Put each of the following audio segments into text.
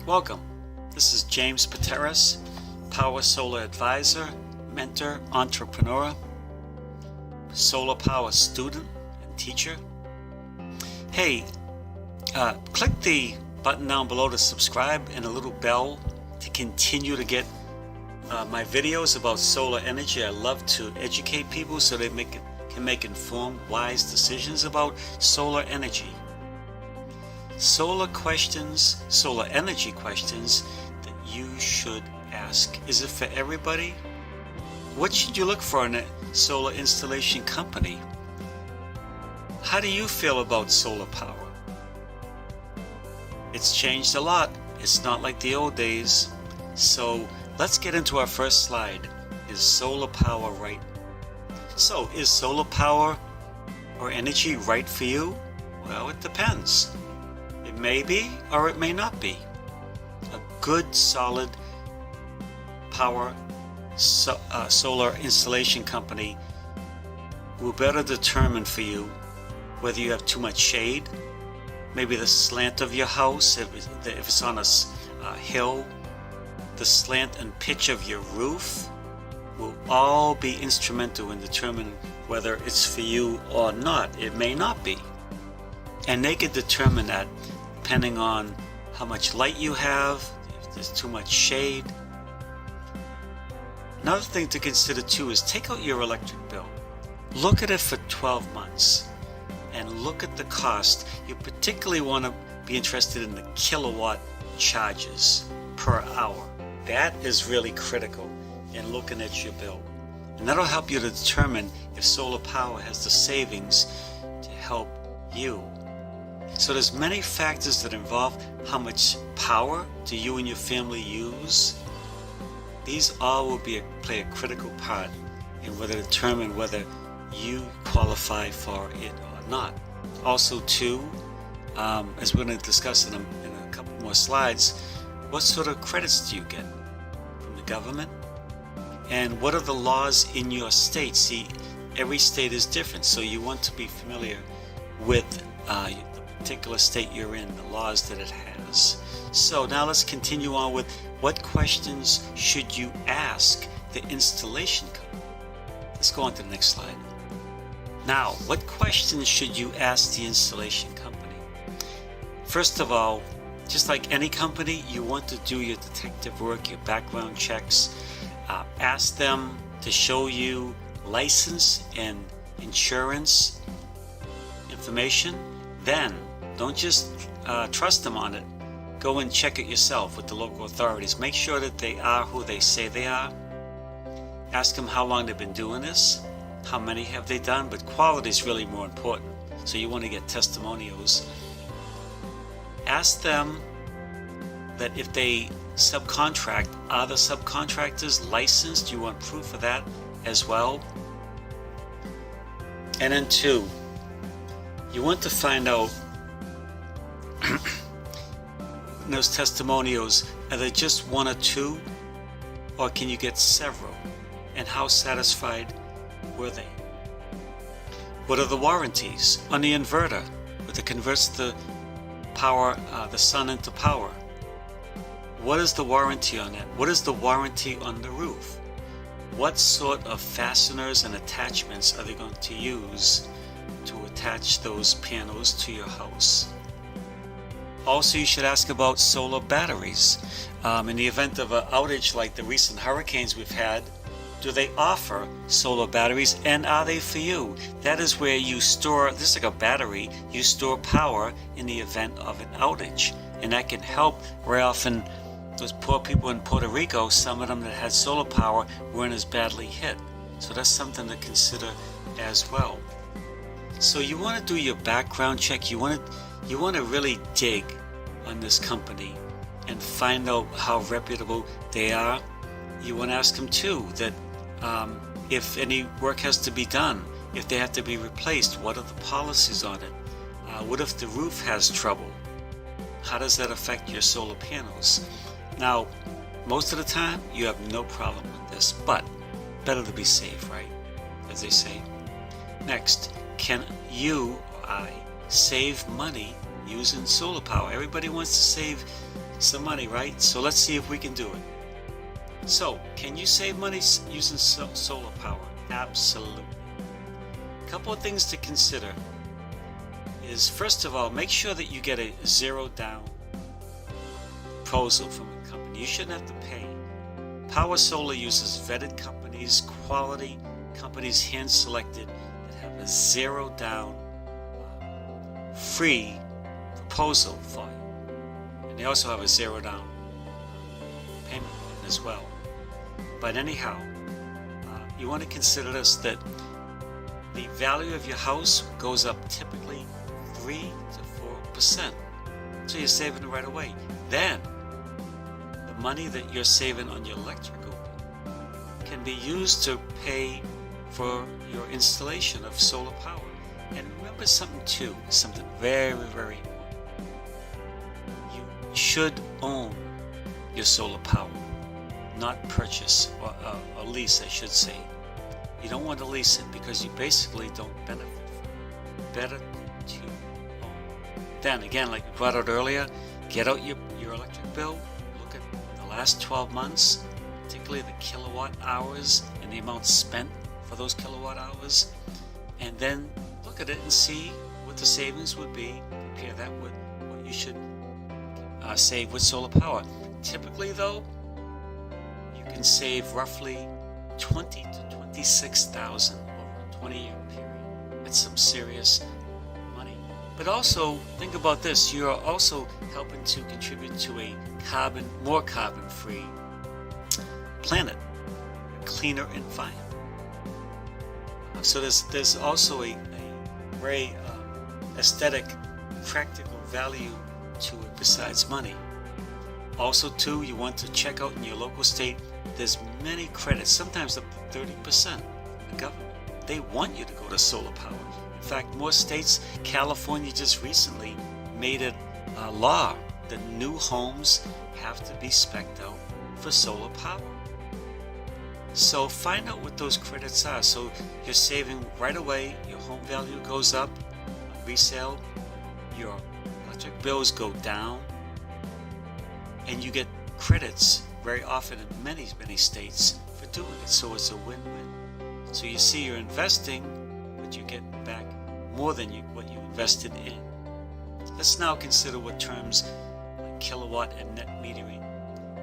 Welcome. This is James Pateras, Power Solar Advisor, Mentor, Entrepreneur, Solar Power Student and Teacher. Hey, click the button down below to subscribe and a little bell to continue to get my videos about solar energy. I love to educate people so they can make informed, wise decisions about solar energy. Solar energy questions that you should ask. Is it for everybody? What should you look for in a solar installation company? How do you feel about solar power? It's changed a lot. It's not like the old days. So let's get into our first slide. Is solar power right? So is solar power or energy right for you? Well, it depends. It may be or it may not be. A good, solid power solar installation company will better determine for you whether you have too much shade, maybe the slant of your house, if it's on a hill, the slant and pitch of your roof will all be instrumental in determining whether it's for you or not. It may not be. And they can determine that depending on how much light you have, if there's too much shade. Another thing to consider too is take out your electric bill. Look at it for 12 months and look at the cost. You particularly want to be interested in the kilowatt charges per hour. That is really critical in looking at your bill. And that'll help you to determine if solar power has the savings to help you. So there's many factors that involve how much power do you and your family use. These all will play a critical part in whether to determine whether you qualify for it or not. Also too, as we're going to discuss in a couple more slides, what sort of credits do you get from the government? And what are the laws in your state? See, every state is different, so you want to be familiar with the particular state you're in, the laws that it has. So now let's continue on with what questions should you ask the installation company? Let's go on to the next slide. Now, what questions should you ask the installation company? First of all, just like any company, you want to do your detective work, your background checks. Ask them to show you license and insurance information. Then, don't just trust them on it. Go and check it yourself with the local authorities. Make sure that they are who they say they are. Ask them how long they've been doing this. How many have they done? But quality is really more important. So you want to get testimonials. Ask them that if they subcontract, are the subcontractors licensed? You want proof of that as well. And then two, you want to find out those testimonials, are they just one or two, or can you get several? And how satisfied were they? What are the warranties on the inverter that converts the power, the sun into power? What is the warranty on that? What is the warranty on the roof? What sort of fasteners and attachments are they going to use to attach those panels to your house? Also, you should ask about solar batteries. In the event of an outage like the recent hurricanes we've had, do they offer solar batteries, and are they for you? That is where you store, this is like a battery, you store power in the event of an outage. And that can help. Very often, those poor people in Puerto Rico, some of them that had solar power weren't as badly hit. So that's something to consider as well. So you want to do your background check. You want to really dig on this company and find out how reputable they are. You want to ask them too that if any work has to be done, if they have to be replaced, what are the policies on it? What if the roof has trouble? How does that affect your solar panels? Now, most of the time, you have no problem with this, but better to be safe, right? As they say. Next, can you or I save money using solar power? Everybody wants to save some money, right? So let's see if we can do it. So, can you save money using solar power? Absolutely. A couple of things to consider is, first of all, make sure that you get a zero down proposal from a company. You shouldn't have to pay. Power Solar uses vetted companies, quality companies, hand-selected, that have a zero down free proposal for you. And they also have a zero down payment as well. But anyhow, you want to consider this, that the value of your house goes up typically 3 to 4%. So you're saving it right away. Then the money that you're saving on your electrical can be used to pay for your installation of solar power. And remember something too, something very, very important. You should own your solar power, not purchase or lease, I should say. You don't want to lease it because you basically don't benefit from it. Better to own. Then again, like we brought out earlier, get out your electric bill, look at the last 12 months, particularly the kilowatt hours and the amount spent for those kilowatt hours, and then look at it and see what the savings would be. Compare that with what you should save with solar power. Typically though, you can save roughly $20,000 to $26,000 over a 20-year period. That's some serious money. But also think about this: you are also helping to contribute to a more carbon-free planet, a cleaner environment. So there's also a very aesthetic, practical value to it besides money. Also too, you want to check out in your local state, there's many credits, sometimes up to 30% from the government. They want you to go to solar power. In fact, more states, California just recently made it a law that new homes have to be spec'd out for solar power. So find out what those credits are. So you're saving right away, your home value goes up on resale, your electric bills go down, and you get credits very often in many states for doing it. So it's a win-win. So you see, you're investing, but you get back more than what you invested in. Let's now consider what terms like kilowatt and net metering.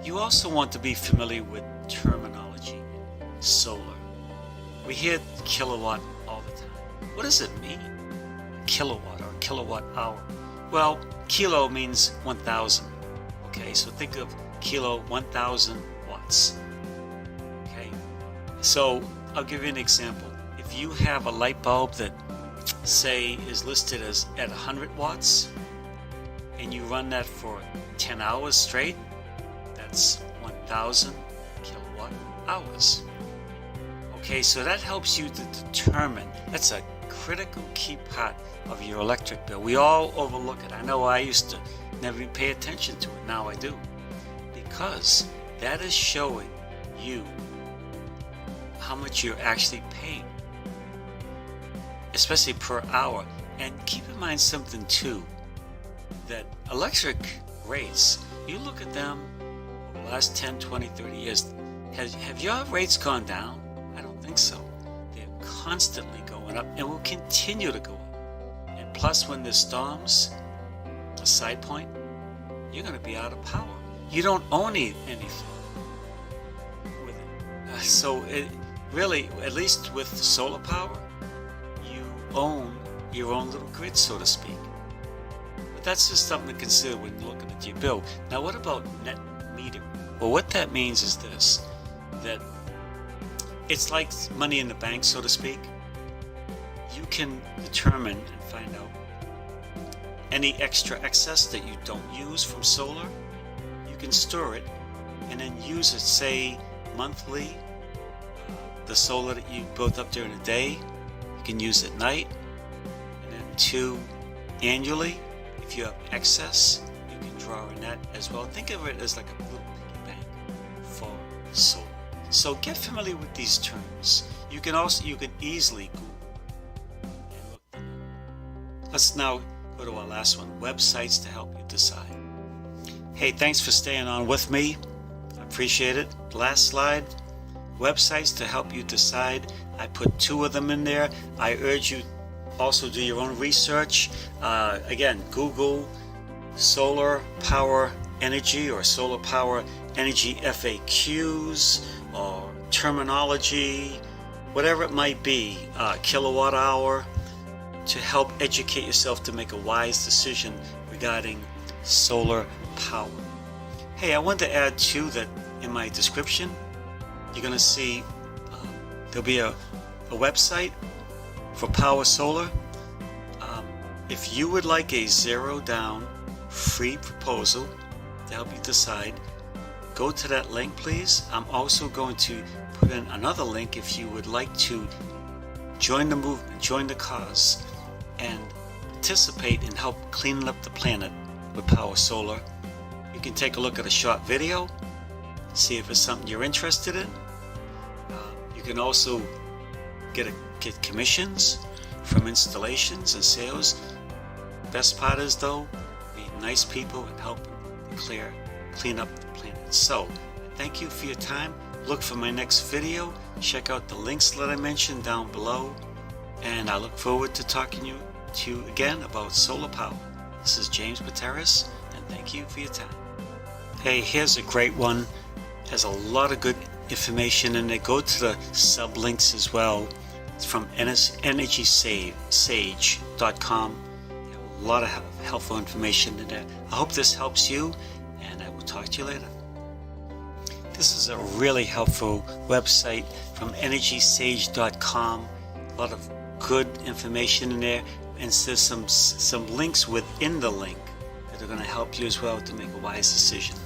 You also want to be familiar with terminology in solar. We hear kilowatt all the time. What does it mean? A kilowatt or a kilowatt hour? Well, kilo means 1,000. Okay, so think of kilo, 1,000 watts. Okay, so I'll give you an example. If you have a light bulb that, say, is listed as at 100 watts, and you run that for 10 hours straight, that's 1,000 kilowatt hours. Okay, so that helps you to determine, that's a critical key part of your electric bill. We all overlook it. I know I used to never even pay attention to it. Now I do. Because that is showing you how much you're actually paying, especially per hour. And keep in mind something too, that electric rates, you look at them over the last 10, 20, 30 years, have your rates gone down? I don't think so. They're constantly going up and will continue to go up. And plus, when there's storms, a side point, you're going to be out of power. You don't own anything with it. So it really, at least with solar power, you own your own little grid, so to speak. But that's just something to consider when you're looking at your bill. Now, what about net metering? Well, what that means is this, that it's like money in the bank, so to speak. You can determine and find out any extra excess that you don't use from solar. You can store it and then use it, say, monthly. The solar that you built up during the day, you can use at night. And then 2, annually, if you have excess, you can draw on that as well. Think of it as like a little piggy bank for solar. So get familiar with these terms. You can easily Google and look them up. Let's now go to our last one, websites to help you decide. Hey, thanks for staying on with me. I appreciate it. Last slide. Websites to help you decide. I put 2 of them in there. I urge you also do your own research. Again, Google solar power energy or solar power energy FAQs or terminology, whatever it might be, kilowatt hour, to help educate yourself to make a wise decision regarding solar power. Hey, I want to add too that in my description you're going to see there'll be a website for Power Solar. If you would like a zero down free proposal to help you decide, go to that link please. I'm also going to put in another link if you would like to join the movement, join the cause, and participate in help cleaning up the planet with Power Solar. You can take a look at a short video, see if it's something you're interested in. You can also get commissions from installations and sales. Best part is though, be nice people and help clean up the planet. So, thank you for your time. Look for my next video. Check out the links that I mentioned down below. And I look forward to talking to you again about solar power. This is James Gutierrez, and thank you for your time. Hey, here's a great one. Has a lot of good information in there. Go to the sublinks as well. It's from EnergySage.com. A lot of helpful information in there. I hope this helps you, and I will talk to you later. This is a really helpful website from EnergySage.com. A lot of good information in there, and there's some links within the link that are going to help you as well to make a wise decision.